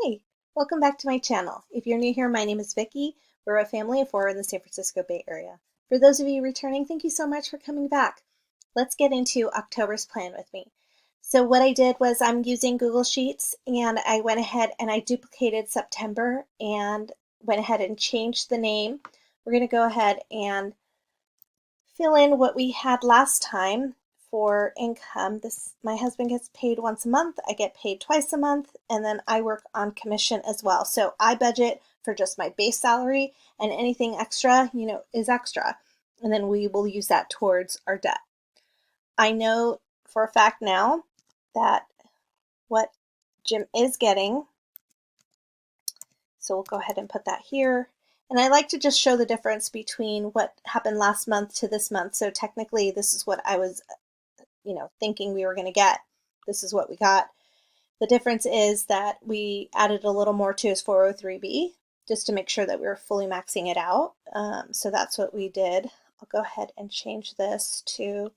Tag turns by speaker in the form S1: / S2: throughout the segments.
S1: Hi, welcome back to my channel. If you're new here, my name is Vicki. We're a family of 4 in the San Francisco Bay Area. For those of you returning, thank you so much for coming back. Let's get into October's plan with me. So what I did was I'm using Google Sheets, and I went ahead and I duplicated September and went ahead and changed the name. We're going to go ahead and fill in what we had last time for income. My husband gets paid once a month, I get paid twice a month, and then I work on commission as well. So I budget for just my base salary, and anything extra, is extra. And then we will use that towards our debt. I know for a fact now that what Jim is getting, so we'll go ahead and put that here. And I like to just show the difference between what happened last month to this month. So technically this is what I was thinking we were going to get. This is what we got. The difference is that we added a little more to his 403B just to make sure that we were fully maxing it out. So that's what we did. I'll go ahead and change this to,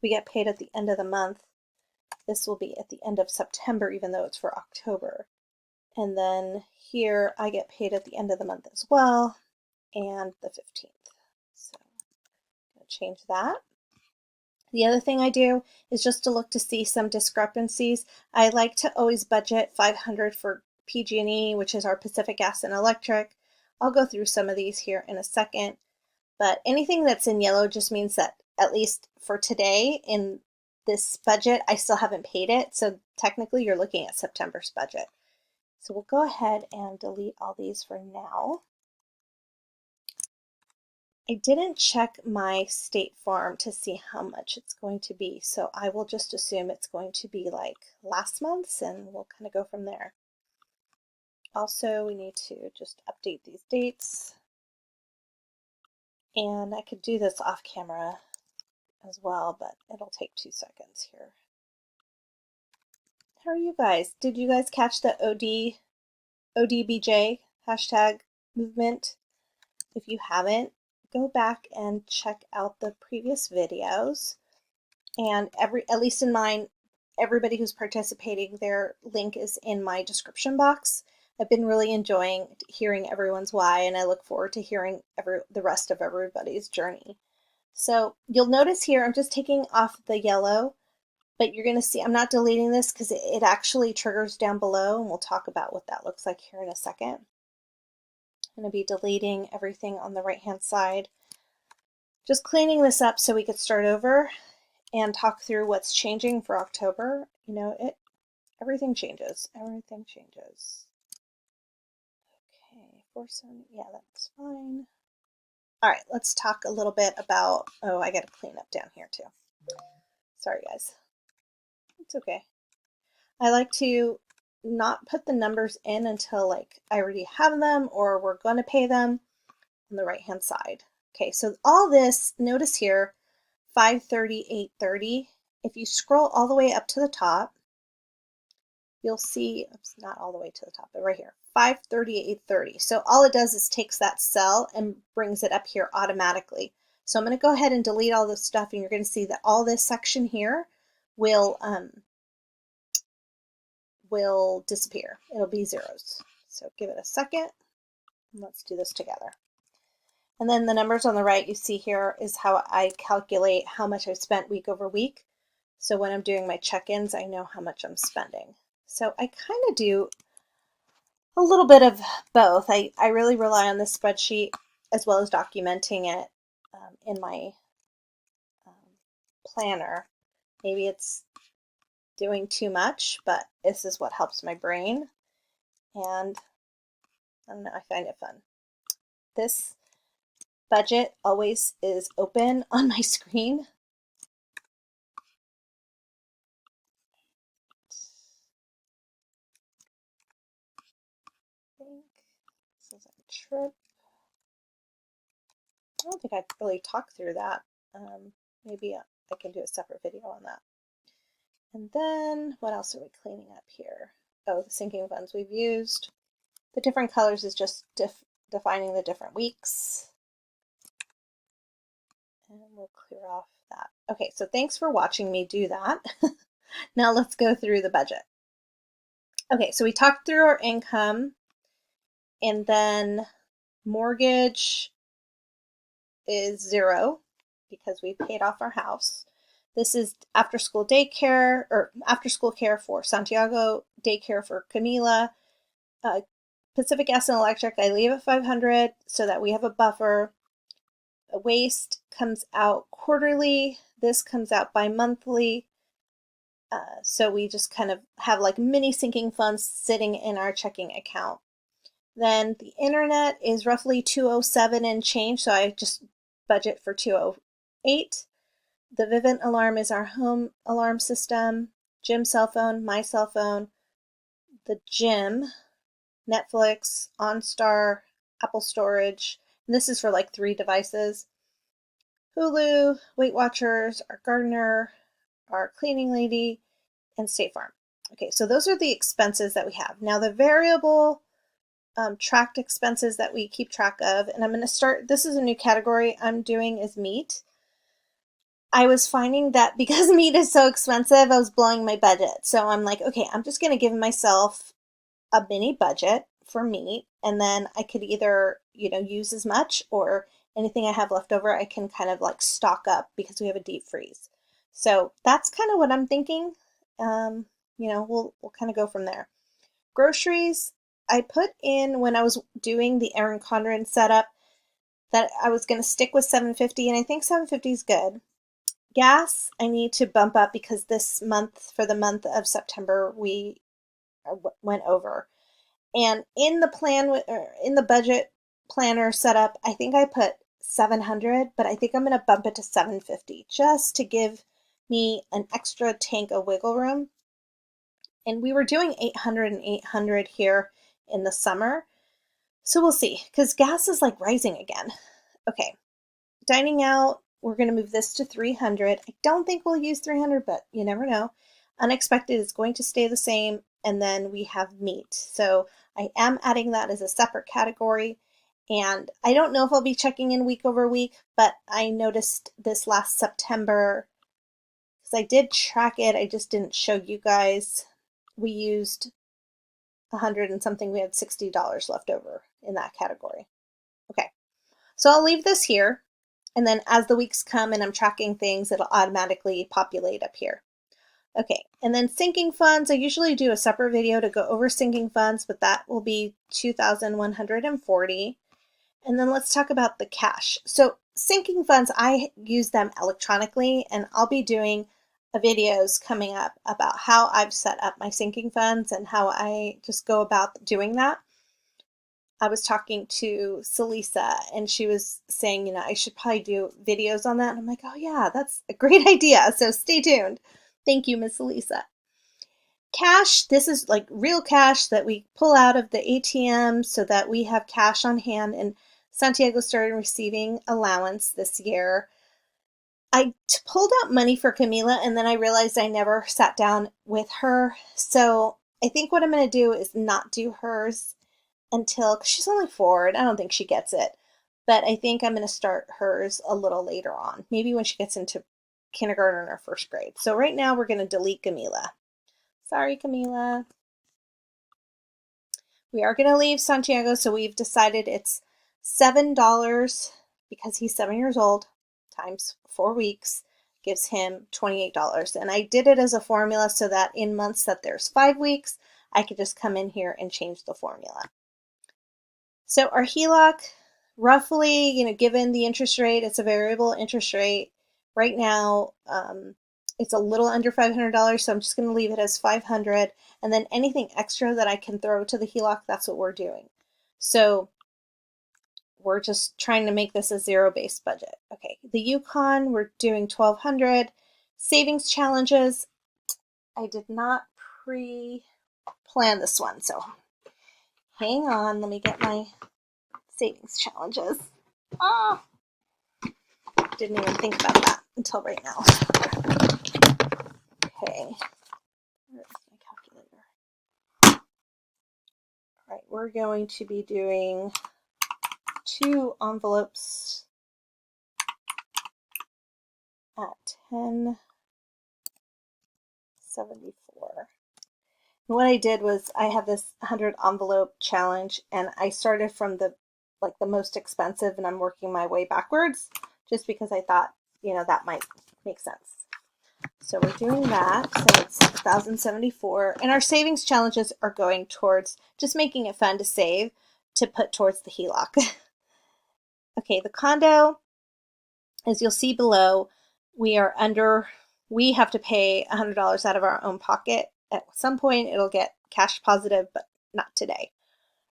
S1: we get paid at the end of the month. This will be at the end of September, even though it's for October. And then here I get paid at the end of the month as well, and the 15th. So I'm going to change that. The other thing I do is just to look to see some discrepancies. I like to always budget $500 for PG&E, which is our Pacific Gas and Electric. I'll go through some of these here in a second, but anything that's in yellow just means that at least for today in this budget, I still haven't paid it. So technically you're looking at September's budget. So we'll go ahead and delete all these for now. I didn't check my State Farm to see how much it's going to be, so I will just assume it's going to be like last month's, and we'll kind of go from there. Also, we need to just update these dates, and I could do this off camera as well, but it'll take 2 seconds here. How are you guys? Did you guys catch the ODBJ hashtag movement? If you haven't, go back and check out the previous videos, and at least in mine, everybody who's participating, their link is in my description box. I've been really enjoying hearing everyone's why, and I look forward to hearing the rest of everybody's journey. So you'll notice here I'm just taking off the yellow, but you're going to see I'm not deleting this because it actually triggers down below, and we'll talk about what that looks like here in a second. I'm going to be deleting everything on the right hand side, just cleaning this up so we could start over and talk through what's changing for October. Everything changes. Everything changes. Okay, 470, yeah, that's fine. All right, let's talk a little bit about, oh, I got to clean up down here too. Sorry, guys. It's okay. I like to not put the numbers in until like I already have them or we're going to pay them on the right hand side. Okay, so all this, notice here, 530, 830. If you scroll all the way up to the top, you'll see, it's not all the way to the top, but right here, 530, 830. So all it does is takes that cell and brings it up here automatically. So I'm going to go ahead and delete all this stuff, and you're going to see that all this section here will disappear. It'll be zeros. So give it a second, and let's do this together. And then the numbers on the right you see here is how I calculate how much I've spent week over week. So when I'm doing my check-ins, I know how much I'm spending. So I kind of do a little bit of both. I really rely on this spreadsheet as well as documenting it in my planner. Maybe it's doing too much, but this is what helps my brain. And I don't know, I find it fun. This budget always is open on my screen. I think this is a trip. I don't think I've really talked through that. Maybe I can do a separate video on that. And then what else are we cleaning up here? Oh, the sinking funds we've used. The different colors is just defining the different weeks. And we'll clear off that. Okay, so thanks for watching me do that. Now let's go through the budget. Okay, so we talked through our income, and then mortgage is 0 because we paid off our house. This is after school daycare, or after school care for Santiago, daycare for Camila. Pacific Gas and Electric, I leave at 500 so that we have a buffer. Waste comes out quarterly. This comes out bi-monthly. So we just kind of have like mini sinking funds sitting in our checking account. Then the internet is roughly 207 and change, so I just budget for 208. The Vivint alarm is our home alarm system. Gym cell phone, my cell phone. The gym, Netflix, OnStar, Apple Storage. And this is for like 3 devices. Hulu, Weight Watchers, our gardener, our cleaning lady, and State Farm. Okay, so those are the expenses that we have. Now the variable tracked expenses that we keep track of, and I'm going to start, this is a new category I'm doing, is meat. I was finding that because meat is so expensive, I was blowing my budget. So I'm like, okay, I'm just going to give myself a mini budget for meat, and then I could either, use as much, or anything I have left over, I can kind of like stock up because we have a deep freeze. So that's kind of what I'm thinking. We'll kind of go from there. Groceries, I put in when I was doing the Erin Condren setup that I was going to stick with 750, and I think 750 is good. Gas, I need to bump up because this month, for the month of September, we went over. And in the budget planner setup, I think I put 700, but I think I'm going to bump it to 750 just to give me an extra tank of wiggle room. And we were doing 800 and 800 here in the summer. So we'll see, because gas is like rising again. Okay, dining out, we're going to move this to 300. I don't think we'll use 300, but you never know. Unexpected is going to stay the same. And then we have meat. So I am adding that as a separate category. And I don't know if I'll be checking in week over week, but I noticed this last September, because I did track it, I just didn't show you guys. We used 100 and something. We had $60 left over in that category. Okay, so I'll leave this here. And then as the weeks come and I'm tracking things, it'll automatically populate up here. Okay, and then sinking funds, I usually do a separate video to go over sinking funds, but that will be 2,140. And then let's talk about the cash. So sinking funds, I use them electronically, and I'll be doing videos coming up about how I've set up my sinking funds and how I just go about doing that. I was talking to Celisa, and she was saying, I should probably do videos on that. And I'm like, oh yeah, that's a great idea. So stay tuned. Thank you, Miss Celisa. Cash, this is like real cash that we pull out of the ATM so that we have cash on hand. And Santiago started receiving allowance this year. I pulled out money for Camila, and then I realized I never sat down with her. So I think what I'm going to do is not do hers until, because she's only 4 and I don't think she gets it. But I think I'm going to start hers a little later on, maybe when she gets into kindergarten or 1st grade. So right now we're going to delete Camila. Sorry, Camila. We are going to leave Santiago, so we've decided it's $7 because he's 7 years old times 4 weeks gives him $28. And I did it as a formula so that in months that there's 5 weeks, I could just come in here and change the formula. So our HELOC, roughly, given the interest rate, it's a variable interest rate. Right now, it's a little under $500, so I'm just going to leave it as $500. And then anything extra that I can throw to the HELOC, that's what we're doing. So we're just trying to make this a zero-based budget. Okay, the Yukon, we're doing $1,200. Savings challenges, I did not pre-plan this one, so hang on, let me get my savings challenges. Oh, didn't even think about that until right now. Okay, where's my calculator? All right, we're going to be doing 2 envelopes at $10.74. What I did was I have this 100 envelope challenge, and I started from the most expensive, and I'm working my way backwards just because I thought, that might make sense. So we're doing that. So it's 1,074, and our savings challenges are going towards just making it fun to save to put towards the HELOC. Okay, the condo, as you'll see below, we have to pay $100 out of our own pocket. At some point, it'll get cash positive, but not today.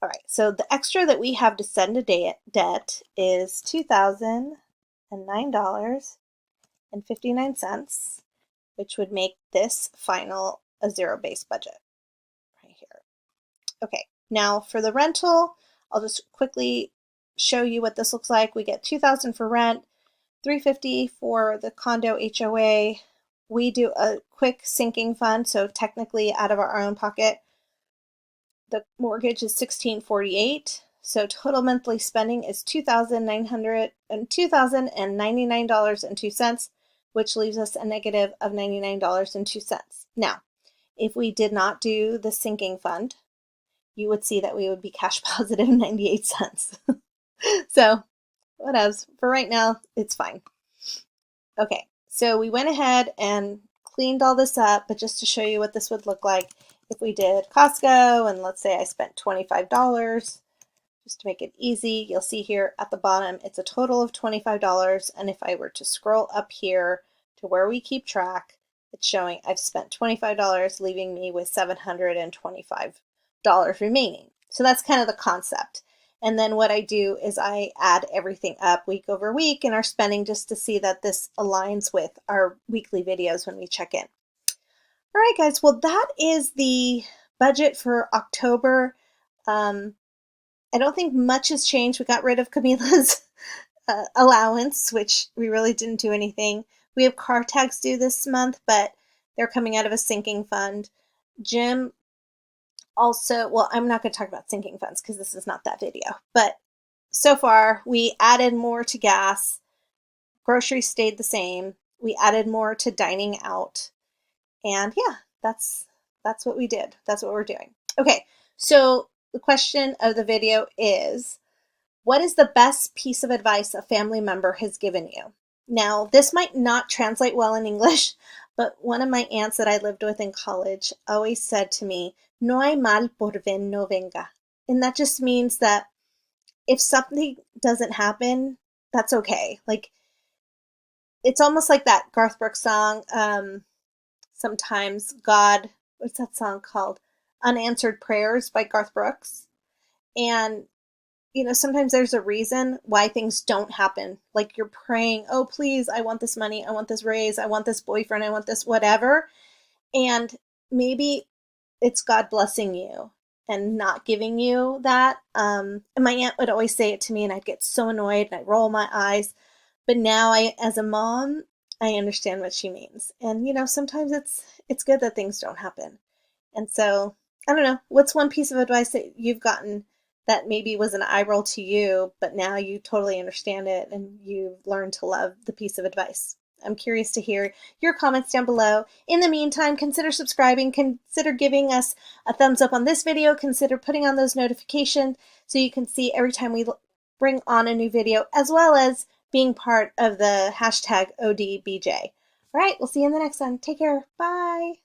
S1: All right, so the extra that we have to send a debt is $2,009.59, which would make this final a zero-based budget right here. Okay, now for the rental, I'll just quickly show you what this looks like. We get $2,000 for rent, $350 for the condo HOA. We do a quick sinking fund, so technically out of our own pocket. The mortgage is $1,648. So total monthly spending is $2,099.02, which leaves us a negative of $99.02. Now, if we did not do the sinking fund, you would see that we would be cash positive 98 cents. So whatevs. For right now, it's fine. Okay, so we went ahead and cleaned all this up, but just to show you what this would look like if we did Costco, and let's say I spent $25, just to make it easy, you'll see here at the bottom, it's a total of $25, and if I were to scroll up here to where we keep track, it's showing I've spent $25, leaving me with $725 remaining. So that's kind of the concept. And then what I do is I add everything up week over week in our spending just to see that this aligns with our weekly videos when we check in. All right, guys, well, that is the budget for October. I don't think much has changed. We got rid of Camila's allowance, which we really didn't do anything. We have car tags due this month, but they're coming out of a sinking fund. Jim also, well, I'm not going to talk about sinking funds because this is not that video, but so far we added more to gas. Groceries stayed the same. We added more to dining out. And yeah, that's what we did. That's what we're doing. Okay, so the question of the video is, what is the best piece of advice a family member has given you? Now, this might not translate well in English, but one of my aunts that I lived with in college always said to me, no hay mal por bien no venga. And that just means that if something doesn't happen, that's okay. Like, it's almost like that Garth Brooks song, sometimes God, what's that song called? Unanswered Prayers by Garth Brooks. And, sometimes there's a reason why things don't happen. Like you're praying, oh, please, I want this money. I want this raise. I want this boyfriend. I want this whatever. And maybe it's God blessing you and not giving you that. And my aunt would always say it to me, and I'd get so annoyed and I'd roll my eyes. But now as a mom, I understand what she means. And, sometimes it's good that things don't happen. And so, I don't know, what's one piece of advice that you've gotten that maybe was an eye roll to you, but now you totally understand it and you've learned to love the piece of advice? I'm curious to hear your comments down below. In the meantime, consider subscribing, consider giving us a thumbs up on this video, consider putting on those notifications so you can see every time we bring on a new video, as well as being part of the hashtag ODBJ. All right, we'll see you in the next one. Take care. Bye.